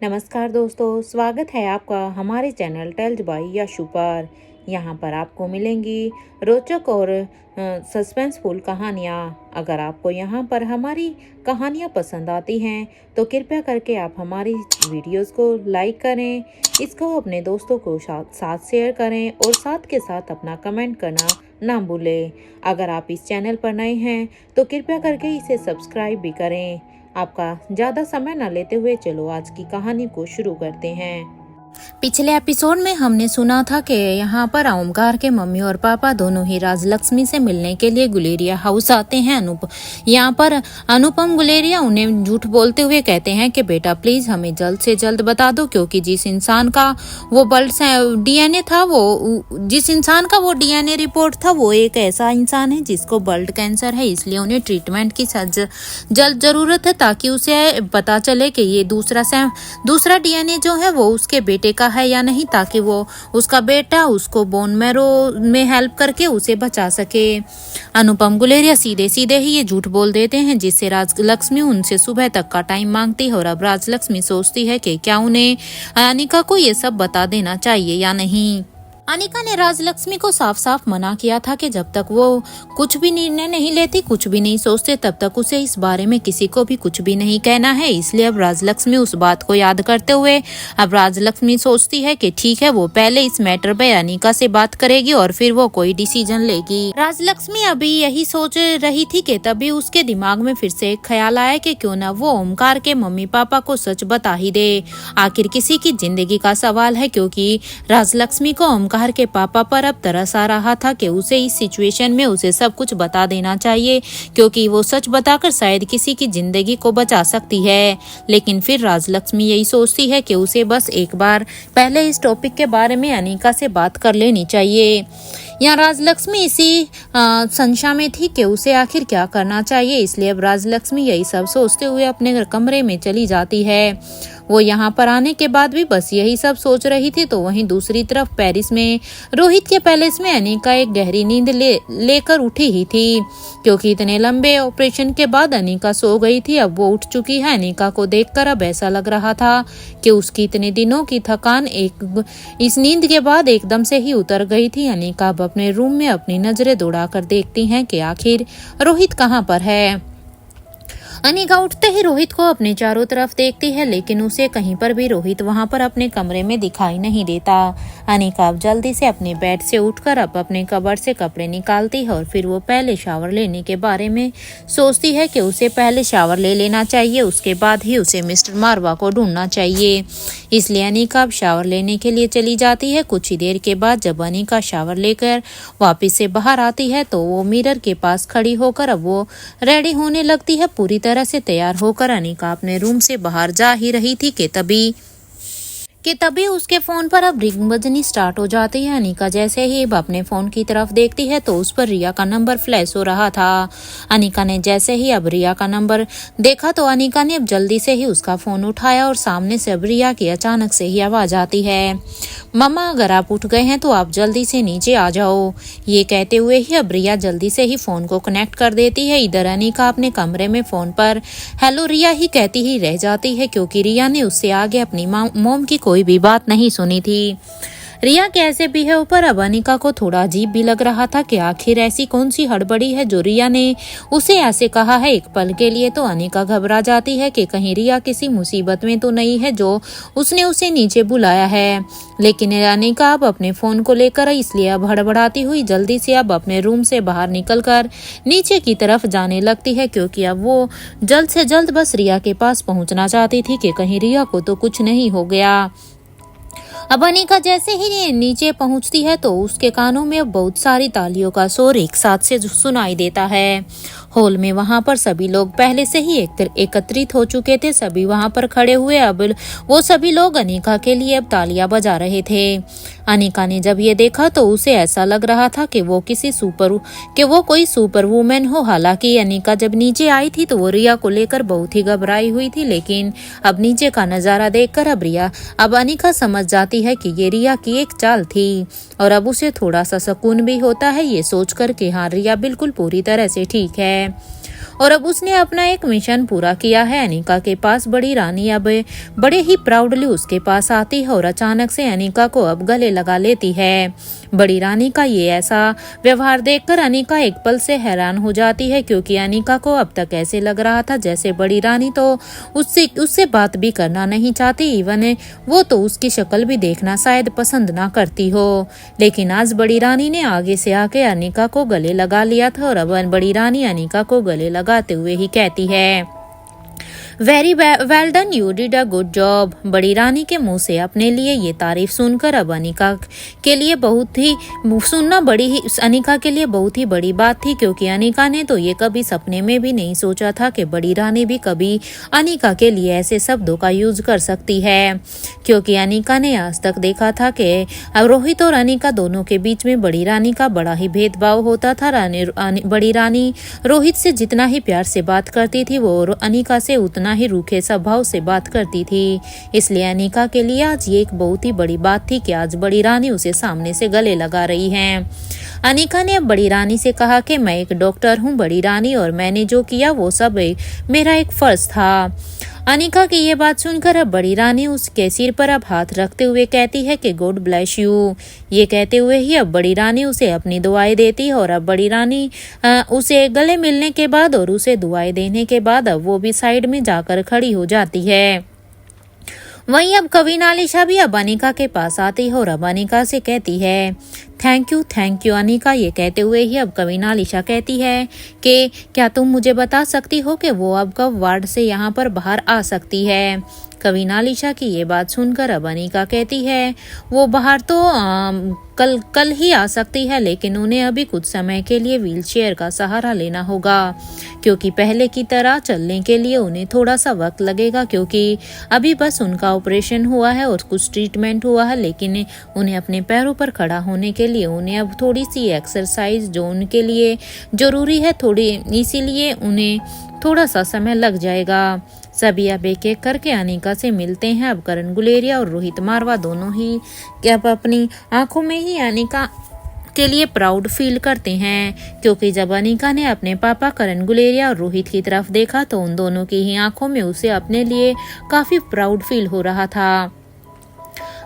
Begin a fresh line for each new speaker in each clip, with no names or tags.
नमस्कार दोस्तों, स्वागत है आपका हमारे चैनल टेल्स बाय यशु पर। यहाँ पर आपको मिलेंगी रोचक और सस्पेंसफुल कहानियाँ। अगर आपको यहाँ पर हमारी कहानियाँ पसंद आती हैं तो कृपया करके आप हमारी वीडियोस को लाइक करें, इसको अपने दोस्तों को साथ शेयर करें और साथ के साथ अपना कमेंट करना ना भूलें। अगर आप इस चैनल पर नए हैं तो कृपया करके इसे सब्सक्राइब भी करें। आपका ज़्यादा समय न लेते हुए चलो आज की कहानी को शुरू करते हैं।
पिछले एपिसोड में हमने सुना था कि यहाँ पर ओमकार के मम्मी और पापा दोनों ही राजलक्ष्मी से मिलने के लिए गुलेरिया हाउस आते हैं। यहाँ पर अनुपम गुलेरिया उन्हें झूठ बोलते हुए कहते हैं कि बेटा प्लीज हमें जल्द से जल्द बता दो, क्योंकि जिस इंसान का वो डीएनए था, जिस इंसान का वो डीएनए रिपोर्ट था वो एक ऐसा इंसान है जिसको ब्लड कैंसर है, इसलिए उन्हें ट्रीटमेंट की जल्द जरूरत है ताकि उसे पता चले कि ये दूसरा डीएनए जो है वो उसके बेटे का है या नहीं, ताकि वो उसका बेटा उसको बोन मैरो में हेल्प करके उसे बचा सके। अनुपम गुलेरिया सीधे सीधे ही ये झूठ बोल देते हैं, जिससे राजलक्ष्मी उनसे सुबह तक का टाइम मांगती है। और अब राजलक्ष्मी सोचती है कि क्या उन्हें अनिका को ये सब बता देना चाहिए या नहीं। अनिका ने राजलक्ष्मी को साफ साफ मना किया था कि जब तक वो कुछ भी निर्णय नहीं लेती, कुछ भी नहीं सोचते, तब तक उसे इस बारे में किसी को भी कुछ भी नहीं कहना है। इसलिए अब राजलक्ष्मी उस बात को याद करते हुए अब राजलक्ष्मी सोचती है कि ठीक है, वो पहले इस मैटर पे अनिका से बात करेगी और फिर वो कोई डिसीजन लेगी। राजलक्ष्मी अभी यही सोच रही थी कि तभी उसके दिमाग में फिर से एक ख्याल आया कि क्यों ना वो ओमकार के मम्मी पापा को सच बता ही दे। आखिर किसी की जिंदगी का सवाल है, क्योंकि राजलक्ष्मी को ओमकार के पापा पर अब तरस आ रहा था कि उसे इस सिचुएशन में उसे सब कुछ बता देना चाहिए, क्योंकि वो सच बताकर शायद किसी की जिंदगी को बचा सकती है। लेकिन फिर राजलक्ष्मी यही सोचती है कि उसे बस एक बार पहले इस टॉपिक के बारे में अनिका से बात कर लेनी चाहिए। यहाँ राजलक्ष्मी इसी संशय में थी कि उसे आखिर क्या करना चाहिए, इसलिए अब राजलक्ष्मी यही सब सोचते हुए अपने कमरे में चली जाती है। वो यहाँ पर आने के बाद भी बस यही सब सोच रही थी, तो वहीं दूसरी तरफ पेरिस में रोहित के पैलेस में अनिका एक गहरी नींद लेकर उठी ही थी, क्योंकि इतने लंबे ऑपरेशन के बाद अनिका सो गई थी। अब वो उठ चुकी है। अनिका को देखकर अब ऐसा लग रहा था कि उसकी इतने दिनों की थकान इस नींद के बाद एकदम से ही उतर गई थी। अनिका अब अपने रूम में अपनी नजरें दौड़ाकर देखती हैं कि आखिर रोहित कहाँ पर है। अनिका उठते ही रोहित को अपने चारों तरफ देखती है, लेकिन उसे कहीं पर भी रोहित वहां पर अपने कमरे में दिखाई नहीं देता। अनिका अब जल्दी से अपने बेड से उठकर अब अपने कबर्ड से कपड़े निकालती है और फिर वो पहले शावर लेने के बारे में सोचती है कि उसे पहले शावर ले लेना चाहिए, उसके बाद ही उसे मिस्टर मारवा को ढूंढना चाहिए। इसलिए अनिका अब शावर लेने के लिए चली जाती है। कुछ ही देर के बाद जब अनिका शावर लेकर वापिस से बाहर आती है तो वो मिरर के पास खड़ी होकर अब वो रेडी होने लगती है। पूरी तरह से तैयार होकर अनिका अपने रूम से बाहर जा ही रही थी कि तभी उसके फोन पर अब रिंग बजनी स्टार्ट हो जाती है। अनिका जैसे ही अब अपने फोन की तरफ देखती है तो उस पर रिया का नंबर फ्लैश हो रहा था। अनिका ने जैसे ही अब रिया का नंबर देखा तो अनिका ने अब जल्दी से ही उसका फोन उठाया और सामने से अब रिया की अचानक से ही आवाज आती है, मम्मा अगर आप उठ गए हैं तो आप जल्दी से नीचे आ जाओ। ये कहते हुए ही अब रिया जल्दी से ही फोन को कनेक्ट कर देती है। इधर अनिका अपने कमरे में फोन पर हेलो रिया ही कहती ही रह जाती है, क्योंकि रिया ने उससे आगे अपनी मॉम की कोई भी बात नहीं सुनी थी। रिया के ऐसे बिहेव पर अब अनिका को थोड़ा अजीब भी लग रहा था कि आखिर ऐसी कौन सी हड़बड़ी है जो रिया ने उसे ऐसे कहा है। एक पल के लिए तो अनिका घबरा जाती है कि कहीं रिया किसी मुसीबत में तो नहीं है जो उसने उसे नीचे बुलाया है। लेकिन अनिका अब अपने फोन को लेकर इसलिए अब हड़बड़ाती हुई जल्दी से अब अपने रूम से बाहर निकलकर नीचे की तरफ जाने लगती है, क्योंकि अब वो जल्द से जल्द बस रिया के पास पहुंचना चाहती थी कि कहीं रिया को तो कुछ नहीं हो गया। अब अनिका जैसे ही नीचे पहुंचती है तो उसके कानों में बहुत सारी तालियों का शोर एक साथ से सुनाई देता है। हॉल में वहां पर सभी लोग पहले से ही एकत्रित हो चुके थे। सभी वहां पर खड़े हुए अब वो सभी लोग अनिका के लिए अब तालियां बजा रहे थे। अनिका ने जब ये देखा तो उसे ऐसा लग रहा था कि वो कोई सुपर वुमेन हो। हालांकि अनिका जब नीचे आई थी तो वो रिया को लेकर बहुत ही घबराई हुई थी, लेकिन अब नीचे का नजारा देखकर अब अनिका समझ जाती है कि ये रिया की एक चाल थी और अब उसे थोड़ा सा सुकून भी होता है ये सोचकर कि हाँ रिया बिल्कुल पूरी तरह से ठीक है। और अब उसने अपना एक मिशन पूरा किया है। अनिका के पास बड़ी रानी अब बड़े ही प्राउडली उसके पास आती है और अचानक से अनिका को अब गले लगा लेती है। बड़ी रानी का ये ऐसा व्यवहार देखकर अनिका एक पल से हैरान हो जाती है, क्योंकि अनिका को अब तक ऐसे लग रहा था जैसे बड़ी रानी तो उससे बात भी करना नहीं चाहती, इवन वो तो उसकी शक्ल भी देखना शायद पसंद ना करती हो। लेकिन आज बड़ी रानी ने आगे से आके अनिका को गले लगा लिया था और अब बड़ी रानी अनिका को गले लगाते हुए ही कहती है, very well done, you did a good job. बड़ी रानी के मुंह से अपने लिए ये तारीफ सुनकर अब अनिका के लिए बहुत ही बड़ी बात थी, क्योंकि अनिका ने तो ये कभी सपने में भी नहीं सोचा था कि बड़ी रानी भी कभी अनिका के लिए ऐसे शब्दों का यूज कर सकती है। क्योंकि अनिका ने आज तक देखा था कि रोहित और अनिका दोनों के बीच में बड़ी रानी का बड़ा ही भेदभाव होता था। बड़ी रानी रोहित से जितना ही प्यार से बात करती थी, वो अनिका से उतना ही रूखे स्वभाव से बात करती थी। इसलिए अनिका के लिए आज ये एक बहुत ही बड़ी बात थी कि आज बड़ी रानी उसे सामने से गले लगा रही हैं। अनिका ने अब बड़ी रानी से कहा कि मैं एक डॉक्टर हूँ बड़ी रानी, और मैंने जो किया वो सब मेरा एक फर्ज था। अनिका की ये बात सुनकर अब बड़ी रानी उसके सिर पर अब हाथ रखते हुए कहती है कि गॉड ब्लेस यू। ये कहते हुए ही अब बड़ी रानी उसे अपनी दुआएं देती है और अब बड़ी रानी उसे गले मिलने के बाद और उसे दुआएं देने के बाद अब वो भी साइड में जाकर खड़ी हो जाती है। वहीं अब कविन आलिशा भी अब अनिका के पास आती है और अब अनिका से कहती है, थैंक यू अनिका। ये कहते हुए ही अब कविन आलिशा कहती है कि क्या तुम मुझे बता सकती हो कि वो अब कब वार्ड से यहाँ पर बाहर आ सकती है। कविन आलिशा की ये बात सुनकर अब अनिका कहती है, वो बाहर तो कल ही आ सकती है, लेकिन उन्हें अभी कुछ समय के लिए व्हीलचेयर का सहारा लेना होगा, क्योंकि पहले की तरह चलने के लिए उन्हें थोड़ा सा वक्त लगेगा, क्योंकि अभी बस उनका ऑपरेशन हुआ है और कुछ ट्रीटमेंट हुआ है। लेकिन उन्हें अपने पैरों पर खड़ा होने के लिए उन्हें अब थोड़ी सी एक्सरसाइज जो उनके लिए जरूरी है इसीलिए उन्हें थोड़ा सा समय लग जाएगा। सभी अब एक एक करके अनिका से मिलते हैं। अब करण गुलेरिया और रोहित मारवा दोनों ही अब अपनी आंखों में ही अनिका के लिए प्राउड फील करते हैं, क्योंकि जब अनिका ने अपने पापा करण गुलेरिया और रोहित की तरफ देखा तो उन दोनों की ही आंखों में उसे अपने लिए काफी प्राउड फील हो रहा था।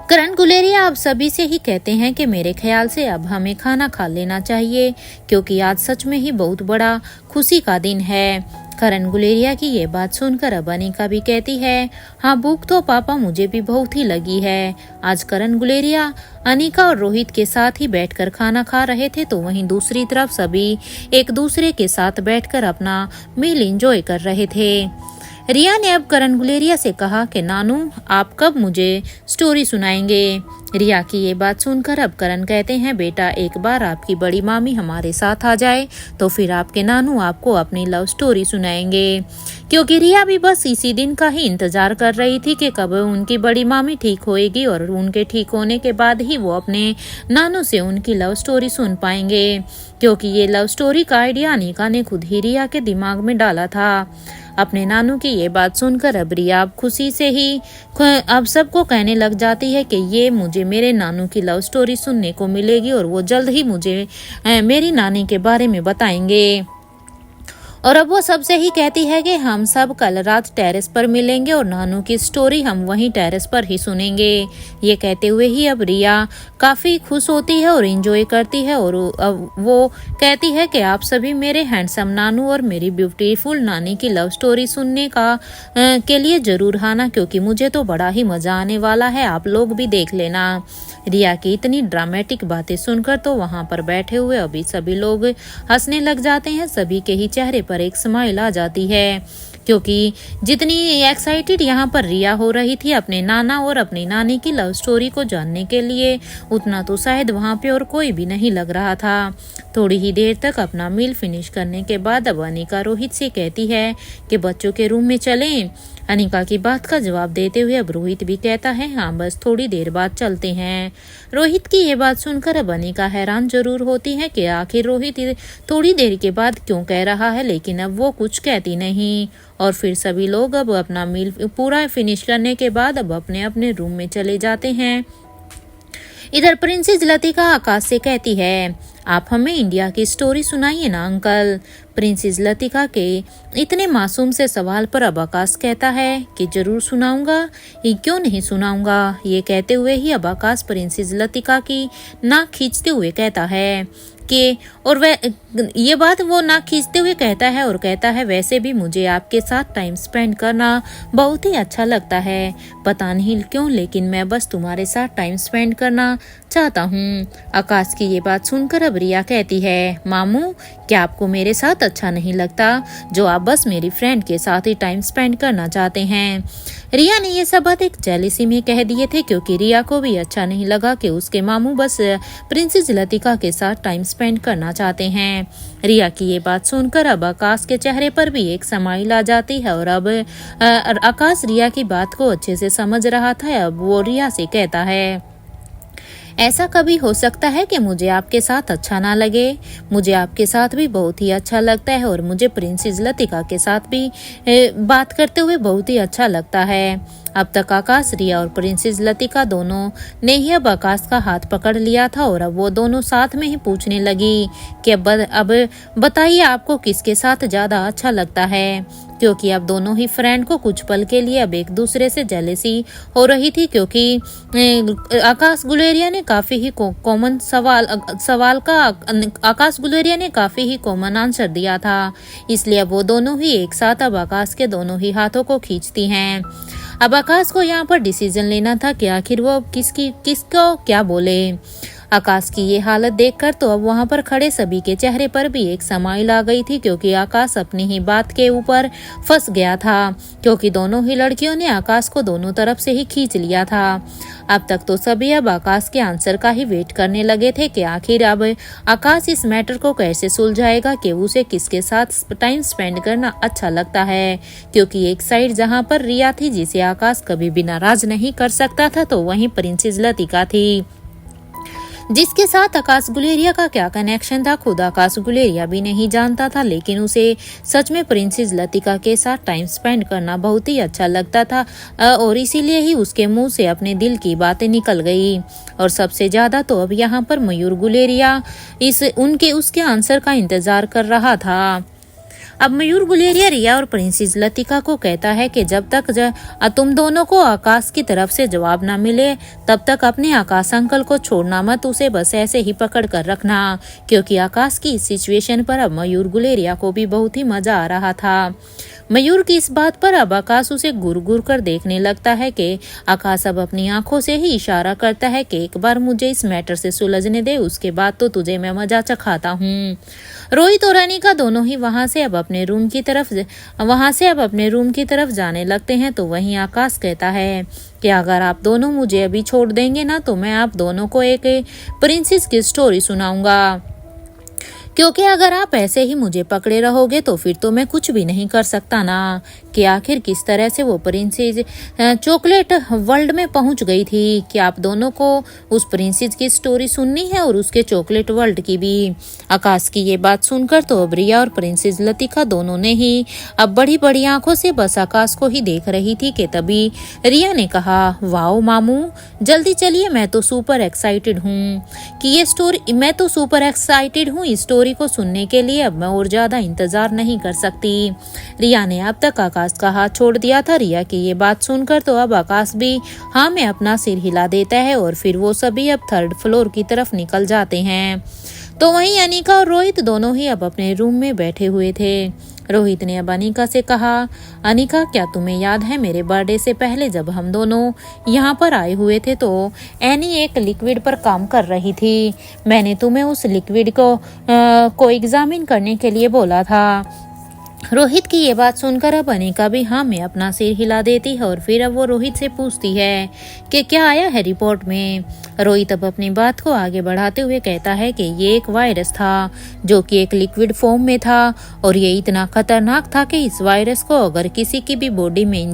करण गुलेरिया अब सभी से ही कहते हैं कि मेरे ख्याल से अब हमें खाना खा लेना चाहिए, क्योंकि आज सच में ही बहुत बड़ा खुशी का दिन है। करण गुलेरिया की ये बात सुनकर अब अनिका भी कहती है, हाँ भूख तो पापा मुझे भी बहुत ही लगी है। आज करण गुलेरिया अनिका और रोहित के साथ ही बैठकर खाना खा रहे थे, तो वहीं दूसरी तरफ सभी एक दूसरे के साथ बैठकर अपना मील एंजॉय कर रहे थे। रिया ने अब करण गुलेरिया से कहा कि नानू आप कब मुझे स्टोरी सुनाएंगे। रिया की ये बात सुनकर अब करण कहते हैं, बेटा एक बार आपकी बड़ी मामी हमारे साथ आ जाए तो फिर आपके नानू आपको अपनी लव स्टोरी सुनाएंगे। क्योंकि रिया भी बस इसी दिन का ही इंतजार कर रही थी कि कब उनकी बड़ी मामी ठीक होएगी और उनके ठीक होने के बाद ही वो अपने नानू से उनकी लव स्टोरी सुन पाएंगे, क्योंकि ये लव स्टोरी का आइडिया अनिका ने खुद ही रिया के दिमाग में डाला था। अपने नानू की ये बात सुनकर अब रिया खुशी से ही अब सबको कहने लग जाती है कि ये मुझे मेरे नानू की लव स्टोरी सुनने को मिलेगी और वो जल्द ही मुझे मेरी नानी के बारे में बताएंगे। और अब वो सबसे ही कहती है कि हम सब कल रात टेरेस पर मिलेंगे और नानू की स्टोरी हम वहीं टेरेस पर ही सुनेंगे। ये कहते हुए ही अब रिया काफी खुश होती है और एंजॉय करती है और अब वो कहती है कि आप सभी मेरे हैंडसम नानू और मेरी ब्यूटीफुल नानी की लव स्टोरी सुनने के लिए जरूर आना, क्योंकि मुझे तो बड़ा ही मजा आने वाला है, आप लोग भी देख लेना। रिया की इतनी ड्रामेटिक बातें सुनकर तो वहां पर बैठे हुए अभी सभी लोग हंसने लग जाते हैं। सभी के ही चेहरे पर एक स्माइल आ जाती है, क्योंकि जितनी एक्साइटेड यहाँ पर रिया हो रही थी अपने नाना और अपनी नानी की लव स्टोरी को जानने के लिए, उतना तो शायद वहाँ पे और कोई भी नहीं लग रहा था। थोड़ी ही देर तक अपना मील फिनिश करने के बाद अब अनिका रोहित से कहती है कि बच्चों के रूम में चलें। अनिका की बात का जवाब देते हुए अब रोहित भी कहता है, हाँ बस थोड़ी देर बाद चलते हैं। रोहित की ये बात सुनकर अब अनिका हैरान जरूर होती है कि आखिर रोहित थोड़ी देर के बाद क्यों कह रहा है, लेकिन अब वो कुछ कहती नहीं। और फिर सभी लोग अब अपना मील पूरा फिनिश करने के बाद अब अपने अपने रूम में चले जाते हैं। इधर प्रिंसेस लतिका आकाश से कहती है, आप हमें इंडिया की स्टोरी सुनाइए ना अंकल। प्रिंसेस लतिका के इतने मासूम से सवाल पर अब आकाश कहता है कि जरूर सुनाऊंगा, ये क्यों नहीं सुनाऊंगा। ये कहते हुए ही अब आकाश प्रिंसेस लतिका की नाक खींचते हुए कहता है कि और वह ये बात वो नाक खींचते हुए कहता है और कहता है वैसे भी मुझे आपके साथ टाइम स्पेंड करना बहुत ही अच्छा लगता है, पता नहीं क्यों लेकिन मैं बस तुम्हारे साथ टाइम स्पेंड करना चाहता हूँ। आकाश की ये बात सुनकर अब रिया कहती है मामू क्या आपको मेरे साथ अच्छा नहीं लगता जो आप बस मेरी फ्रेंड के साथ ही टाइम स्पेंड करना चाहते हैं। रिया ने ये सब बात एक जेलिसी में कह दिए थे क्योंकि रिया को भी अच्छा नहीं लगा कि उसके मामू बस प्रिंसेस लतिका के साथ टाइम स्पेंड करना चाहते हैं। रिया की ये बात सुनकर अब आकाश के चेहरे पर भी एक स्माइल आ जाती है और अब आकाश रिया की बात को अच्छे से समझ रहा था। अब वो रिया से कहता है ऐसा कभी हो सकता है कि मुझे आपके साथ अच्छा ना लगे, मुझे आपके साथ भी बहुत ही अच्छा लगता है और मुझे प्रिंसेस लतिका के साथ भी बात करते हुए बहुत ही अच्छा लगता है। अब तक आकाश रिया और प्रिंसेस लतिका दोनों ने ही अब आकाश का हाथ पकड़ लिया था और अब वो दोनों साथ में ही पूछने लगी कि अब बताइए आपको किसके साथ ज्यादा अच्छा लगता है, क्योंकि अब दोनों ही फ्रेंड को कुछ पल के लिए अब एक दूसरे से जेलेसी हो रही थी क्योंकि आकाश गुलेरिया ने काफी ही कॉमन सवाल का आकाश गुलेरिया ने काफी ही कॉमन आंसर दिया था, इसलिए अब वो दोनों ही एक साथ अब आकाश के दोनों ही हाथों को खींचती हैं। अब आकाश को यहाँ पर डिसीजन लेना था कि आखिर वो किसको क्या बोले। आकाश की ये हालत देखकर तो अब वहाँ पर खड़े सभी के चेहरे पर भी एक स्माइल आ गई थी क्योंकि आकाश अपनी ही बात के ऊपर फंस गया था क्योंकि दोनों ही लड़कियों ने आकाश को दोनों तरफ से ही खींच लिया था। अब तक तो सभी अब आकाश के आंसर का ही वेट करने लगे थे कि आखिर अब आकाश इस मैटर को कैसे सुलझाएगा कि उसे किसके साथ टाइम स्पेंड करना अच्छा लगता है, क्योंकि एक साइड जहाँ पर रिया थी जिसे आकाश कभी भी नाराज नहीं कर सकता था तो वहीं प्रिंसेस लतिका थी जिसके साथ आकाश गुलेरिया का क्या कनेक्शन था खुद आकाश गुलेरिया भी नहीं जानता था, लेकिन उसे सच में प्रिंसेस लतिका के साथ टाइम स्पेंड करना बहुत ही अच्छा लगता था और इसीलिए ही उसके मुंह से अपने दिल की बातें निकल गई। और सबसे ज्यादा तो अब यहाँ पर मयूर गुलेरिया उसके आंसर का इंतजार कर रहा था। अब मयूर गुलेरिया रिया और प्रिंसेस लतिका को कहता है कि जब तक तुम दोनों को आकाश की तरफ से जवाब ना मिले तब तक अपने आकाश अंकल को छोड़ना मत, उसे बस ऐसे ही पकड़ कर रखना, क्योंकि आकाश की इस सिचुएशन पर अब मयूर गुलेरिया को भी बहुत ही मजा आ रहा था। मयूर की इस बात पर अब आकाश उसे घूर घूर कर देखने लगता है कि आकाश अब अपनी आंखों से ही इशारा करता है कि एक बार मुझे इस मैटर से सुलझने दे, उसके बाद तो तुझे मैं मजा चखाता हूँ। रोहित और अनिका दोनों ही वहां से अब अपने रूम की तरफ जाने लगते हैं तो वहीं आकाश कहता है कि अगर आप दोनों मुझे अभी छोड़ देंगे ना तो मैं आप दोनों को एक प्रिंसेस की स्टोरी सुनाऊंगा, क्योंकि अगर आप ऐसे ही मुझे पकड़े रहोगे तो फिर तो मैं कुछ भी नहीं कर सकता ना कि आखिर किस तरह से वो प्रिंसेस चॉकलेट वर्ल्ड में पहुंच गई थी। कि आप दोनों को उस प्रिंसेस की स्टोरी सुननी है और उसके चॉकलेट वर्ल्ड की भी। आकाश की ये बात सुनकर तो अब रिया और प्रिंसेस लतिका दोनों ने ही अब बड़ी बड़ी आंखों से बस आकाश को ही देख रही थी कि तभी रिया ने कहा वाओ मामू जल्दी चलिए, मैं तो सुपर एक्साइटेड हूँ इस स्टोरी को सुनने के लिए, अब मैं और ज्यादा इंतजार नहीं कर सकती। रिया ने अब तक आकाश का हाथ छोड़ दिया था। रिया की ये बात सुनकर तो अब आकाश भी हाँ में अपना सिर हिला देता है और फिर वो सभी अब 3rd फ्लोर की तरफ निकल जाते हैं। तो वहीं अनिका और रोहित दोनों ही अब अपने रूम में बैठे हुए थे। रोहित ने अब अनिका से कहा अनिका क्या तुम्हें याद है मेरे बर्थडे से पहले जब हम दोनों यहाँ पर आए हुए थे तो एनी एक लिक्विड पर काम कर रही थी, मैंने तुम्हें उस लिक्विड को एग्जामिन करने के लिए बोला था। रोहित की ये बात सुनकर अब अनिका भी हाँ में अपना सिर हिला देती है और फिर अब वो रोहित से पूछती है कि क्या आया है रिपोर्ट में। रोहित अब अपनी बात को आगे बढ़ाते हुए कहता है कि ये एक वायरस था जो कि एक लिक्विड फॉर्म में था और ये इतना खतरनाक था कि इस वायरस को किसी की भी बॉडी में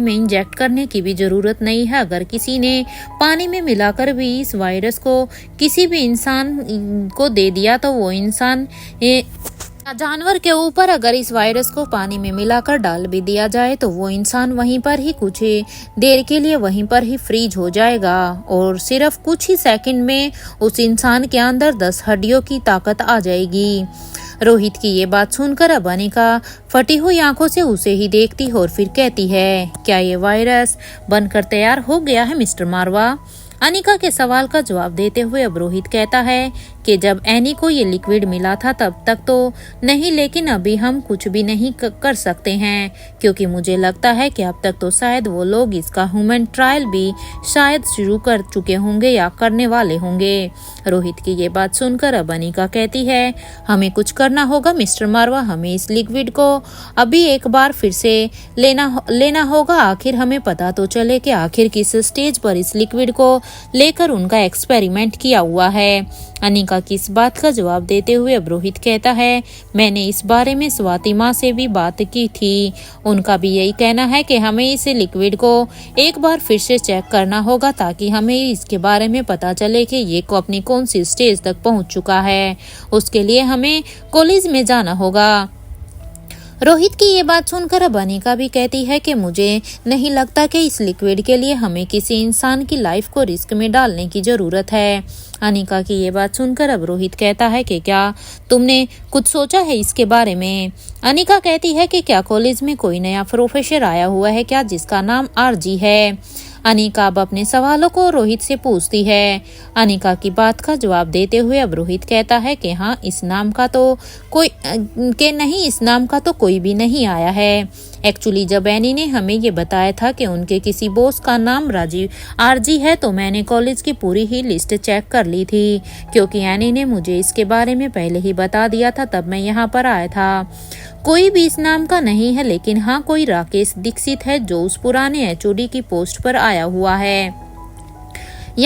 इंजेक्ट करने की भी जरूरत नहीं है। अगर किसी ने पानी में मिलाकर भी इस वायरस को किसी भी इंसान को दे दिया तो वो इंसान जानवर के ऊपर अगर इस वायरस को पानी में मिलाकर डाल भी दिया जाए तो वो इंसान वहीं पर ही कुछ देर के लिए वहीं पर ही फ्रीज हो जाएगा और सिर्फ कुछ ही सेकंड में उस इंसान के अंदर 10 हड्डियों की ताकत आ जाएगी। रोहित की ये बात सुनकर अब अनिका फटी हुई आंखों से उसे ही देखती है और फिर कहती है, क्या ये वायरस बनकर तैयार हो गया है मिस्टर मारवा? अनिका के सवाल का जवाब देते हुए अब रोहित कहता है कि जब एनी को ये लिक्विड मिला था तब तक तो नहीं, लेकिन अभी हम कुछ भी नहीं कर सकते हैं क्योंकि मुझे लगता है कि अब तक तो शायद वो लोग इसका ह्यूमन ट्रायल भी शायद शुरू कर चुके होंगे या करने वाले होंगे। रोहित की ये बात सुनकर अब अनिका कहती है, हमें कुछ करना होगा मिस्टर मारवा, हमें इस लिक्विड को अभी एक बार फिर से लेना होगा। आखिर हमें पता तो चले कि आखिर किस स्टेज पर इस लिक्विड को लेकर उनका एक्सपेरिमेंट किया हुआ है। अनिका की इस बात का जवाब देते हुए अब रोहित कहता है, मैंने इस बारे में स्वाति माँ से भी बात की थी, उनका भी यही कहना है कि हमें इस लिक्विड को एक बार फिर से चेक करना होगा ताकि हमें इसके बारे में पता चले कि ये को अपनी कौन सी स्टेज तक पहुंच चुका है। उसके लिए हमें कॉलेज में जाना होगा। रोहित की ये बात सुनकर अब अनिका भी कहती है कि मुझे नहीं लगता कि इस लिक्विड के लिए हमें किसी इंसान की लाइफ को रिस्क में डालने की जरूरत है। अनिका की ये बात सुनकर अब रोहित कहता है कि क्या तुमने कुछ सोचा है इसके बारे में? अनिका कहती है कि क्या कॉलेज में कोई नया प्रोफेसर आया हुआ है क्या जिसका नाम आरजी है? अनिका अब अपने सवालों को रोहित से पूछती है। अनिका की बात का जवाब देते हुए अब रोहित कहता है कि हाँ, इस नाम का तो कोई भी नहीं आया है। एक्चुअली जब एनी ने हमें ये बताया था कि उनके किसी बॉस का नाम राजीव आरजी है तो मैंने कॉलेज की पूरी ही लिस्ट चेक कर ली थी क्योंकि एनी ने मुझे इसके बारे में पहले ही बता दिया था, तब मैं यहाँ पर आया था। कोई भी इस नाम का नहीं है, लेकिन हाँ, कोई राकेश दीक्षित है जो उस पुराने एचओडी की पोस्ट पर आया हुआ है।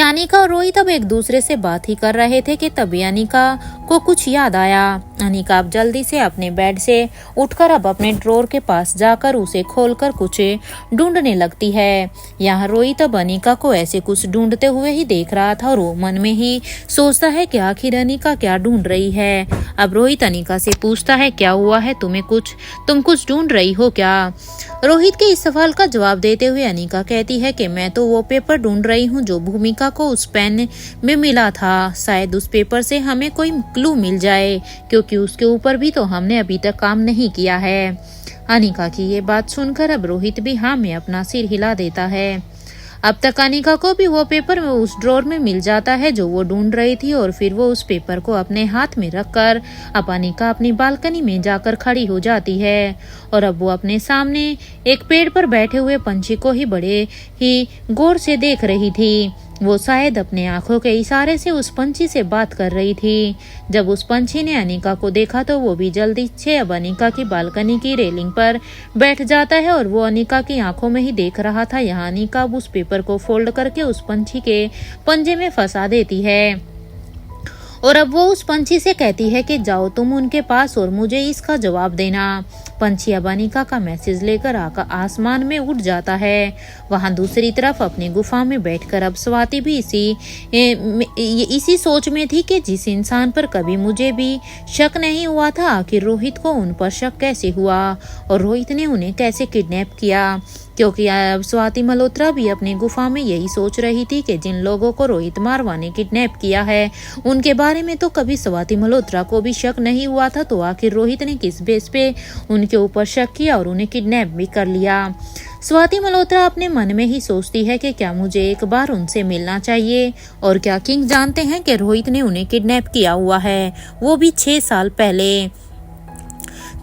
अनिका और रोहित अब एक दूसरे से बात ही कर रहे थे कि तभी अनिका को कुछ याद आया। अनिका अब जल्दी से अपने बेड से उठकर अब अपने ड्रॉर के पास जाकर उसे खोलकर कुछ ढूंढने लगती है। यहाँ रोहित अब अनिका को ऐसे कुछ ढूंढते हुए ही देख रहा था और वो मन में ही सोचता है कि आखिर अनिका क्या ढूंढ रही है। अब रोहित अनिका से पूछता है, क्या हुआ है, तुम कुछ ढूंढ रही हो क्या? रोहित के इस सवाल का जवाब देते हुए अनिका कहती है कि मैं तो वो पेपर ढूंढ रही हूँ जो भूमिका को उस पेन में मिला था। शायद उस पेपर से हमें कोई क्लू मिल जाए क्योंकि उसके ऊपर भी तो हमने अभी तक काम नहीं किया है। अनिका की ये बात सुनकर अब रोहित भी हाँ में अपना सिर हिला देता है। अब तक अनिका को भी वो पेपर उस ड्रॉर में मिल जाता है जो वो ढूंढ रही थी और फिर वो उस पेपर को अपने हाथ में रखकर अब अनिका अपनी बालकनी में जाकर खड़ी हो जाती है और अब वो अपने सामने एक पेड़ पर बैठे हुए पंछी को ही बड़े ही गौर से देख रही थी। वो शायद अपने आंखों के इशारे से उस पंछी से बात कर रही थी। जब उस पंछी ने अनिका को देखा तो वो भी जल्दी से अब अनिका की बालकनी की रेलिंग पर बैठ जाता है और वो अनिका की आंखों में ही देख रहा था। यहाँ अनिका उस पेपर को फोल्ड करके उस पंछी के पंजे में फंसा देती है और अब वो उस पंछी से कहती है कि जाओ तुम उनके पास और मुझे इसका जवाब देना। पंछी अब अनिका का मैसेज लेकर आसमान में उड़ जाता है। वहां दूसरी तरफ अपनी गुफा में बैठकर अब स्वाति भी इसी सोच में थी कि जिस इंसान पर कभी मुझे भी शक नहीं हुआ था, आखिर रोहित को उन पर शक कैसे हुआ और रोहित ने उन्हें कैसे किडनैप किया। क्योंकि स्वाति मल्होत्रा भी अपनी गुफा में यही सोच रही थी कि जिन लोगों को रोहित मारवा ने किडनैप किया है उनके बारे में तो कभी स्वाति मल्होत्रा को भी शक नहीं हुआ था, तो आखिर रोहित ने किस बेस पे उनके ऊपर शक किया और उन्हें किडनैप भी कर लिया। स्वाति मल्होत्रा अपने मन में ही सोचती है कि क्या मुझे एक बार उनसे मिलना चाहिए और क्या किंग जानते हैं कि रोहित ने उन्हें किडनैप किया हुआ है, वो भी 6 साल पहले।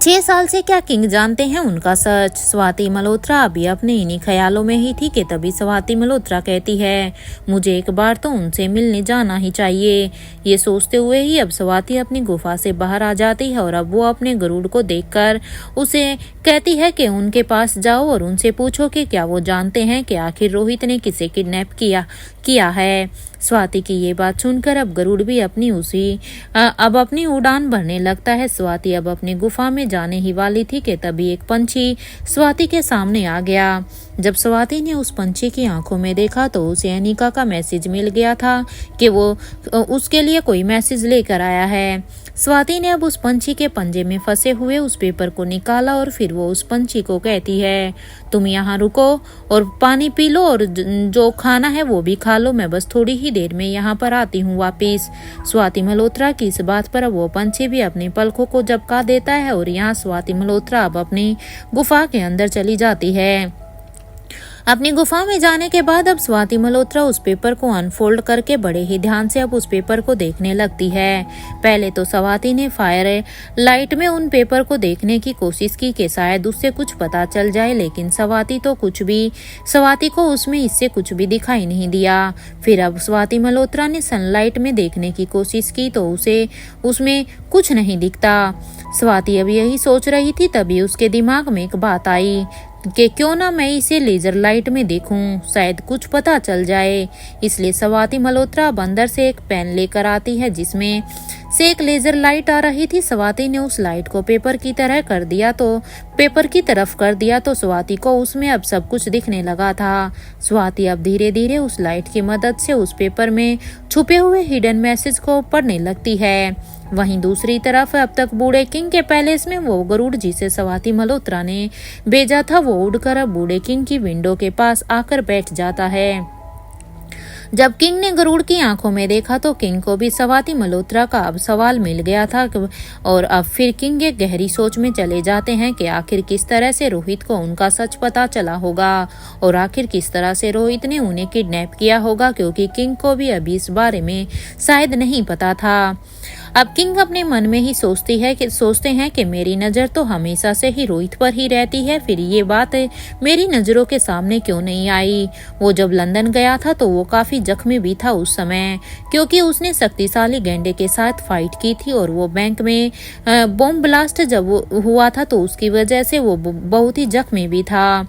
6 साल से क्या किंग जानते हैं उनका सच? स्वाति मल्होत्रा अभी अपने इन्हीं ख्यालों में ही थी कि तभी स्वाति मल्होत्रा कहती है, मुझे एक बार तो उनसे मिलने जाना ही चाहिए। ये सोचते हुए ही अब स्वाति अपनी गुफा से बाहर आ जाती है और अब वो अपने गरुड़ को देखकर उसे कहती है कि उनके पास जाओ और उनसे पूछो कि क्या वो जानते हैं कि आखिर रोहित ने किसे किडनैप किया है। स्वाति की ये बात सुनकर अब गरुड़ भी अपनी उड़ान भरने लगता है। स्वाति अब अपनी गुफा में जाने ही वाली थी कि तभी एक पंछी स्वाति के सामने आ गया। जब स्वाति ने उस पंछी की आंखों में देखा तो उसे अनिका का मैसेज मिल गया था कि वो उसके लिए कोई मैसेज लेकर आया है। स्वाति ने अब उस पंछी के पंजे में फंसे हुए उस पेपर को निकाला और फिर वो उस पंछी को कहती है, तुम यहाँ रुको और पानी पी लो और जो खाना है वो भी खा लो, मैं बस थोड़ी ही देर में यहाँ पर आती हूँ वापिस। स्वाति मल्होत्रा की इस बात पर वो पंछी भी अपनी पलकों को झपका देता है और यहाँ स्वाति मल्होत्रा अब अपनी गुफा के अंदर चली जाती है। अपनी गुफा में जाने के बाद अब स्वाति मल्होत्रा उस पेपर को अनफोल्ड करके बड़े ही ध्यान से अब उस पेपर को देखने लगती है। पहले तो स्वाति ने फायर लाइट में उन पेपर को देखने की कोशिश की कि शायद उससे कुछ पता चल जाए, लेकिन स्वाति को उसमें इससे कुछ भी दिखाई नहीं दिया। फिर अब स्वाति मल्होत्रा ने सनलाइट में देखने की कोशिश की तो उसे उसमें कुछ नहीं दिखता। स्वाति अब यही सोच रही थी, तभी उसके दिमाग में एक बात आई कि क्यों ना मैं इसे लेजर लाइट में देखूं, शायद कुछ पता चल जाए। इसलिए स्वाति मल्होत्रा अब अंदर से एक पेन लेकर आती है जिसमें से एक लेजर लाइट आ रही थी। स्वाति ने उस लाइट को पेपर की तरफ कर दिया तो स्वाति को उसमें अब सब कुछ दिखने लगा था। स्वाति अब धीरे धीरे उस लाइट की मदद से उस पेपर में छुपे हुए हिडन मैसेज को पढ़ने लगती है। वहीं दूसरी तरफ अब तक बूढ़े किंग के पैलेस में वो गरुड़ जिसे स्वाति मल्होत्रा ने भेजा था वो उड़कर अब बूढ़े किंग की विंडो के पास आकर बैठ जाता है। जब किंग ने गरुड़ की आंखों में देखा तो किंग को भी स्वाति मल्होत्रा का अब सवाल मिल गया था और अब फिर किंग एक गहरी सोच में चले जाते हैं कि आखिर किस तरह से रोहित को उनका सच पता चला होगा और आखिर किस तरह से रोहित ने उन्हें किडनैप किया होगा, क्योंकि किंग को भी अभी इस बारे में शायद नहीं पता था। अब किंग अपने मन में ही सोचते हैं कि मेरी नज़र तो हमेशा से ही रोहित पर ही रहती है, फिर ये बात मेरी नज़रों के सामने क्यों नहीं आई। वो जब लंदन गया था तो वो काफ़ी जख्मी भी था उस समय, क्योंकि उसने शक्तिशाली गैंडे के साथ फाइट की थी और वो बैंक में बॉम्ब ब्लास्ट जब हुआ था तो उसकी वजह से वो बहुत ही जख्मी भी था।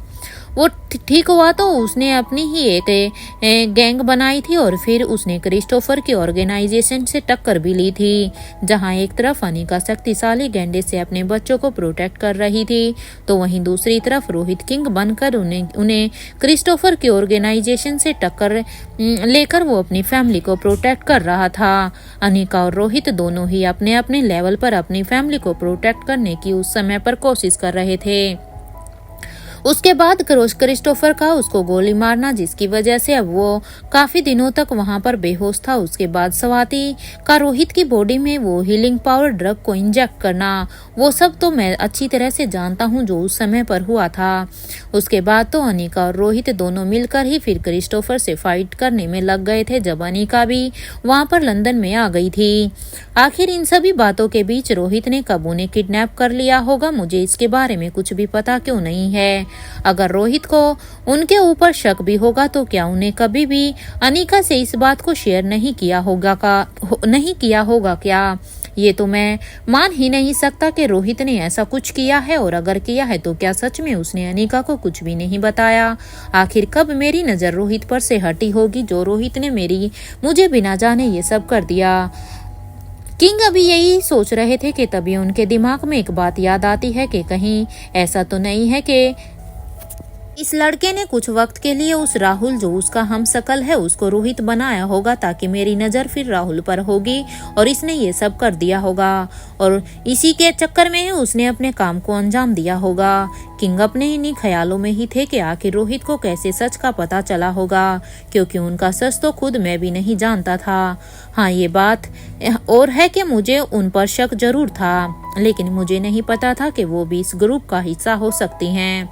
वो ठीक हुआ तो उसने अपनी ही एक गैंग बनाई थी और फिर उसने क्रिस्टोफर की ऑर्गेनाइजेशन से टक्कर भी ली थी, जहां एक तरफ अनिका शक्तिशाली गैंडे से अपने बच्चों को प्रोटेक्ट कर रही थी तो वहीं दूसरी तरफ रोहित किंग बनकर उन्हें क्रिस्टोफर की ऑर्गेनाइजेशन से टक्कर लेकर वो अपनी फैमिली को प्रोटेक्ट कर रहा था। अनिका और रोहित दोनों ही अपने अपने लेवल पर अपनी फैमिली को प्रोटेक्ट करने की उस समय पर कोशिश कर रहे थे। उसके बाद क्रिस्टोफर का उसको गोली मारना, जिसकी वजह से अब वो काफी दिनों तक वहां पर बेहोश था। उसके बाद स्वाति का रोहित की बॉडी में वो हीलिंग पावर ड्रग को इंजेक्ट करना, वो सब तो मैं अच्छी तरह से जानता हूँ जो उस समय पर हुआ था। उसके बाद तो अनिका और रोहित दोनों मिलकर ही फिर क्रिस्टोफर से फाइट करने में लग गए थे, जब अनिका भी वहां पर लंदन में आ गई थी। आखिर इन सभी बातों के बीच रोहित ने कब उन्हें किडनैप कर लिया होगा, मुझे इसके बारे में कुछ भी पता क्यों नहीं है। अगर रोहित को उनके ऊपर शक भी होगा तो क्या उन्हें कभी भी अनिका से इस बात को शेयर नहीं किया होगा क्या? ये तो मैं मान ही नहीं सकता कि रोहित ने ऐसा कुछ किया है, और अगर किया है तो क्या सच में उसने अनिका को कुछ भी नहीं बताया? आखिर कब मेरी नजर रोहित पर से हटी होगी जो रोहित ने मुझे बिना जाने ये सब कर दिया। किंग अभी यही सोच रहे थे कि तभी उनके दिमाग में एक बात याद आती है कि कहीं ऐसा तो नहीं है कि इस लड़के ने कुछ वक्त के लिए उस राहुल जो उसका हमशक्ल है उसको रोहित बनाया होगा, ताकि मेरी नज़र फिर राहुल पर होगी और इसने ये सब कर दिया होगा और इसी के चक्कर में ही उसने अपने काम को अंजाम दिया होगा। किंग अपने इन्हीं ख्यालों में ही थे कि आखिर रोहित को कैसे सच का पता चला होगा, क्योंकि उनका सच तो खुद मैं भी नहीं जानता था। हाँ, ये बात और है कि मुझे उन पर शक जरूर था, लेकिन मुझे नहीं पता था कि वो भी इस ग्रुप का हिस्सा हो सकती हैं।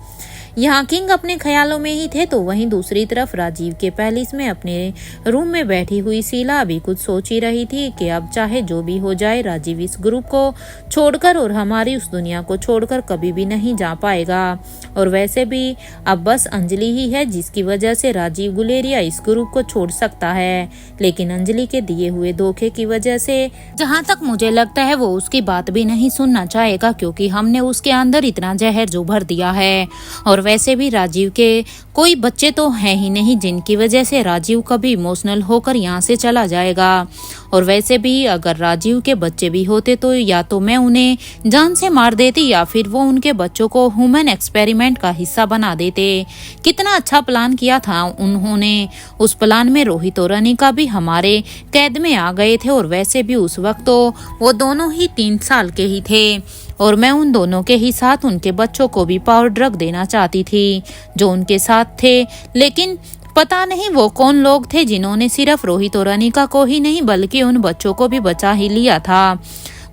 यहाँ किंग अपने ख्यालों में ही थे तो वहीं दूसरी तरफ राजीव के पैलेस में अपने रूम में बैठी हुई शीला अभी कुछ सोच ही रही थी कि अब चाहे जो भी हो जाए राजीव इस ग्रुप को छोड़कर और हमारी उस दुनिया को छोड़कर कभी भी नहीं जा पाएगा, और वैसे भी अब बस अंजलि ही है जिसकी वजह से राजीव गुलेरिया इस ग्रुप को छोड़ सकता है। लेकिन अंजलि के दिए हुए धोखे की वजह से जहाँ तक मुझे लगता है वो उसकी बात भी नहीं सुनना चाहेगा, क्योंकि हमने उसके अंदर इतना जहर जो भर दिया है। और वैसे भी राजीव के कोई बच्चे तो हैं ही नहीं जिनकी वजह से राजीव कभी इमोशनल होकर यहाँ से चला जाएगा। और वैसे भी अगर राजीव के बच्चे भी होते तो या तो मैं उन्हें जान से मार देती या फिर वो उनके बच्चों को ह्यूमन एक्सपेरिमेंट का हिस्सा बना देते। कितना अच्छा प्लान किया था उन्होंने। उस प्लान में रोहित और अनिका भी हमारे कैद में आ गए थे और वैसे भी उस वक्त तो वो दोनों ही 3 साल के ही थे और मैं उन दोनों के ही साथ उनके बच्चों को भी पावर ड्रग देना चाहती थी जो उनके साथ थे। लेकिन पता नहीं वो कौन लोग थे जिन्होंने सिर्फ रोहित और अनिका को ही नहीं बल्कि उन बच्चों को भी बचा ही लिया था।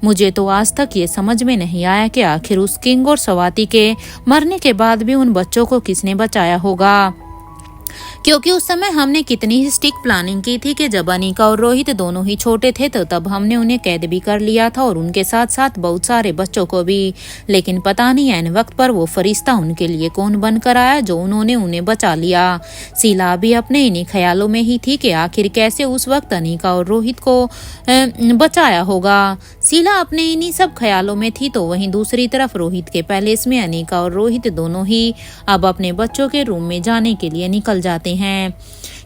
मुझे तो आज तक ये समझ में नहीं आया कि आखिर उस किंग और स्वाति के मरने के बाद भी उन बच्चों को किसने बचाया होगा, क्योंकि उस समय हमने कितनी ही स्टिक प्लानिंग की थी कि जब अनिका और रोहित दोनों ही छोटे थे तो तब हमने उन्हें कैद भी कर लिया था और उनके साथ साथ बहुत सारे बच्चों को भी। लेकिन पता नहीं ऐन वक्त पर वो फरिश्ता उनके लिए कौन बनकर आया जो उन्होंने उन्हें बचा लिया। शीला भी अपने इन्हीं ख्यालों में ही थी कि आखिर कैसे उस वक्त अनिका और रोहित को बचाया होगा। शीला अपने इन्हीं सब ख्यालों में थी तो वहीं दूसरी तरफ रोहित के पैलेस में अनिका और रोहित दोनों ही अब अपने बच्चों के रूम में जाने के लिए निकल जाते हैं,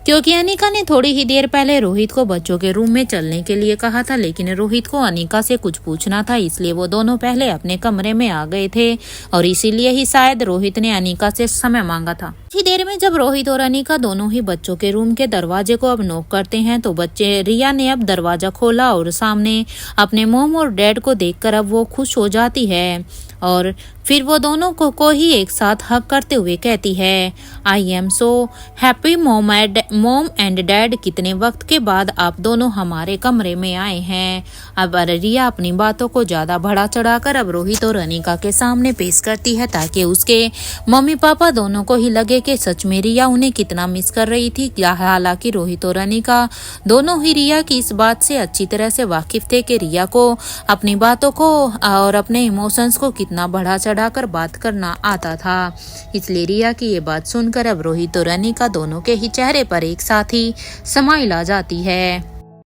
क्योंकि अनिका ने थोड़ी ही देर पहले रोहित को बच्चों के रूम में चलने के लिए कहा था। लेकिन रोहित को अनिका से कुछ पूछना था, इसलिए वो दोनों पहले अपने कमरे में आ गए थे और इसीलिए ही शायद रोहित ने अनिका से समय मांगा था। ही देर में जब रोहित और अनिका दोनों ही बच्चों के रूम के दरवाजे को अब नॉक करते हैं तो बच्चे रिया ने अब दरवाजा खोला और सामने अपने मॉम और डैड को देखकर अब वो खुश हो जाती है और फिर वो दोनों को ही एक साथ हक करते हुए कहती है, I am so happy mom and dad, कितने वक्त के बाद आप दोनों हमारे कमरे में आए हैं। अब रिया अपनी बातों को ज्यादा बढ़ा चढ़ाकर अब रोहित और अनिका के सामने पेश करती है ताकि उसके मम्मी पापा दोनों को ही लगे कि सच में रिया उन्हें कितना मिस कर रही थी। हालांकि रोहित और अनिका दोनों ही रिया की इस बात से अच्छी तरह से वाकिफ थे कि रिया को अपनी बातों को और अपने इमोशंस को कितना बढ़ा चढ़ाकर बात करना आता था। इसलिए रिया की ये बात सुनकर अब रोहित और अनिका दोनों के ही चेहरे पर एक साथ ही स्माइल आ जाती है।